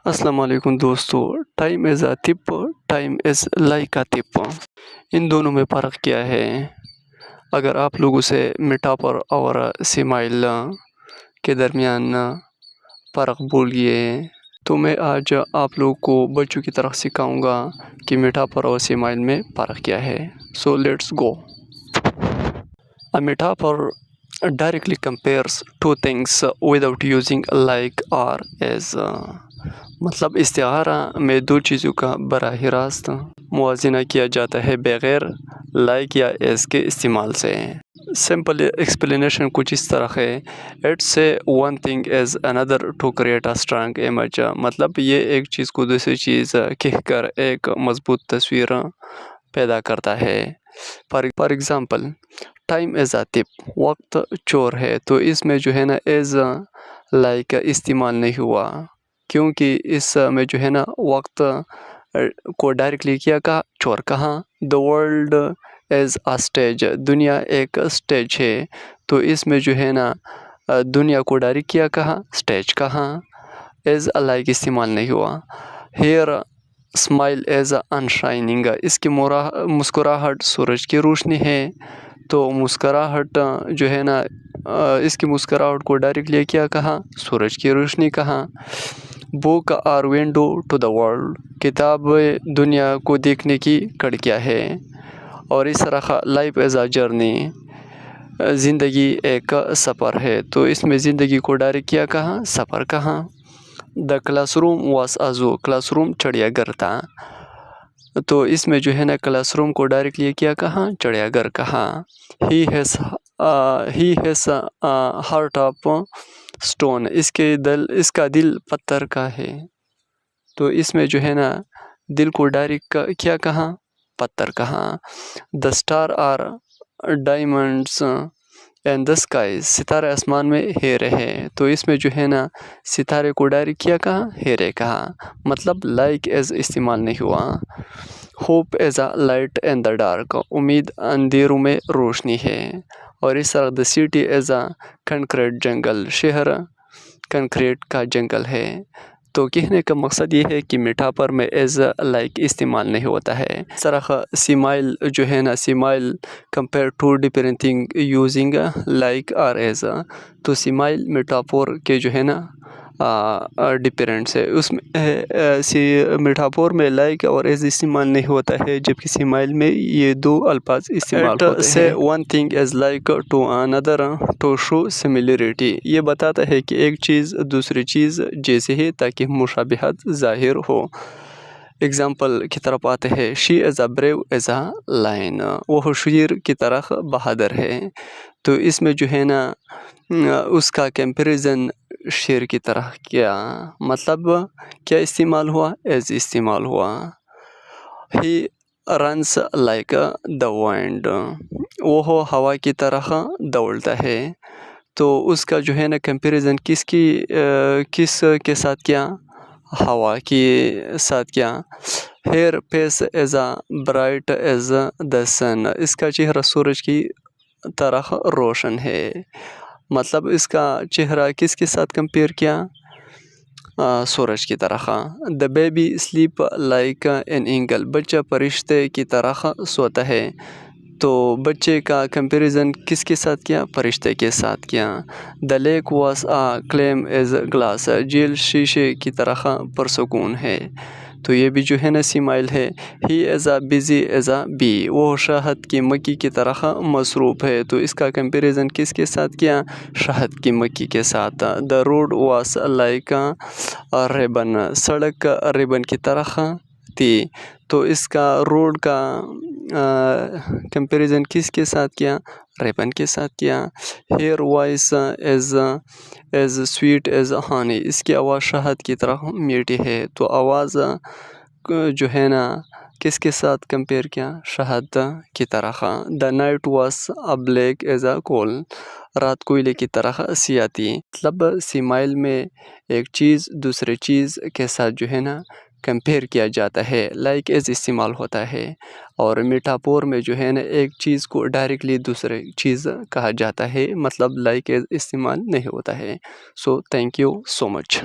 السلام علیکم دوستو، ٹائم از اے تپ، ٹائم از لائک اے تپ۔ ان دونوں میں فرق کیا ہے؟ اگر آپ لوگوں سے میٹافر اور سمائل کے درمیان فرق بولیے تو میں آج آپ لوگوں کو بچوں کی طرح سکھاؤں گا کہ میٹافر اور سمائل میں فرق کیا ہے۔ So let's go. A metaphor directly compares two things without using like or as۔ مطلب استعارہ میں دو چیزوں کا براہ راست موازنہ کیا جاتا ہے بغیر لائک یا ایز کے استعمال سے۔ سمپل ایکسپلینیشن کچھ اس طرح ہے: It say one thing as another to create a strong image۔ مطلب یہ ایک چیز کو دوسری چیز کہہ کر ایک مضبوط تصویر پیدا کرتا ہے۔ فار ایگزامپل، ٹائم از اے تپ، وقت چور ہے، تو اس میں جو ہے نا ایز لائک استعمال نہیں ہوا، کیونکہ اس میں جو ہے نا وقت کو ڈائریکٹلی کیا کہا، چور کہاں۔ The world is a stage، دنیا ایک سٹیج ہے، تو اس میں جو ہے نا دنیا کو ڈائریکٹ کیا کہا، سٹیج کہاں، ایز لائک استعمال نہیں ہوا۔ Here smile is unshining، اس کی مسکراہٹ سورج کی روشنی ہے، تو مسکراہٹ جو ہے نا اس کی مسکراہٹ کو ڈائریکٹلی کیا کہا، سورج کی روشنی کہاں۔ بک اور ونڈو ٹو دا ورلڈ، کتاب دنیا کو دیکھنے کی کھڑکیاں ہے۔ اور اس طرح لائف از اے جرنی، زندگی ایک سفر ہے، تو اس میں زندگی کو ڈائریکٹ کیا کہاں، سفر کہاں۔ The class room was a zoo, class room چڑیا گھر تھا، تو اس میں جو ہے نا کلاس روم کو ڈائریکٹلی کیا کہاں، چڑیا گھر کہاں۔ He has heart of stone, اس کا دل پتھر کا ہے، تو اس میں جو ہے نا دل کو ڈائریکٹ کیا کہاں، پتھر کہاں۔ The star are diamonds in the sky, ستارے آسمان میں ہیرے ہیں، تو اس میں جو ہے نا ستارے کو ڈائریکٹ کیا کہاں، ہیرے کہاں، مطلب لائک ایز استعمال نہیں ہوا۔ Hope as a light in the dark, امید اندھیروں میں روشنی ہے۔ اور اس طرح the city as a concrete جنگل، شہر کنکریٹ کا جنگل ہے۔ تو کہنے کا مقصد یہ ہے کہ میٹافر میں ایز لائک استعمال نہیں ہوتا ہے۔ اس طرح سمائل جو ہے نا، simile compare to different thing using like اور ایز، تو سمائل میٹافور کے جو ہے نا ڈفرینٹس ہے، اس میں میٹافور میں لائک اور ایز استعمال نہیں ہوتا ہے، جبکہ سمائل میں یہ دو الفاظ استعمال ہوتے ہیں۔ سے one thing is like to under to show similarity, یہ بتاتا ہے کہ ایک چیز دوسری چیز جیسے ہے تاکہ مشابہت ظاہر ہو۔ اگزامپل کی طرف آتے ہیں: شی از اے بریو ایز اے لائن، وہ شیر کی طرح بہادر ہے، تو اس میں جو ہے نا اس کا کمپیریزن شیر کی طرح کیا، مطلب کیا استعمال ہوا، ایز استعمال ہوا۔ ہی رنس لائک دا وائنڈ، وہ ہوا کی طرح دوڑتا ہے، تو اس کا جو ہے نا کمپیریزن کس کے ساتھ کیا، ہوا کے ساتھ کیا۔ Her face is a bright as the sun, اس کا چہرہ سورج کی طرح روشن ہے، مطلب اس کا چہرہ کس کے ساتھ کمپیئر کیا، سورج کی طرح۔ The baby sleep like an angle, بچہ فرشتے کی طرح سوتا ہے، تو بچے کا کمپیریزن کس کے ساتھ کیا، فرشتے کے ساتھ کیا۔ The lake was a clear as glass, جھیل شیشے کی طرح پرسکون ہے، تو یہ بھی جو ہے نا سمائل ہے۔ He is a busy as a bee, وہ شہد کی مکھی کی طرح مصروف ہے، تو اس کا کمپیریزن کس کے ساتھ کیا، شہد کی مکھی کے ساتھ۔ The road was like ribbon, سڑک ریبن کی طرح تھی، تو اس کا روڈ کا کمپیریزن کس کے ساتھ کیا، ریبن کے ساتھ کیا۔ Her voice is sweet as honey, اس کی آواز شہد کی طرح میٹھی ہے، تو آواز جو ہے نا کس کے ساتھ کمپیئر کیا، شہد کی طرح۔ The night was a black as a coal, رات کوئلے کی طرح سیاہ تھی، مطلب سمائل میں ایک چیز دوسرے چیز کے ساتھ جو ہے نا کمپیئر کیا جاتا ہے، لائک ایز استعمال ہوتا ہے، اور میٹافور میں جو ہے نا ایک چیز کو ڈائریکٹلی دوسرے چیز کہا جاتا ہے، مطلب لائک ایز استعمال نہیں ہوتا ہے۔ So thank you so much.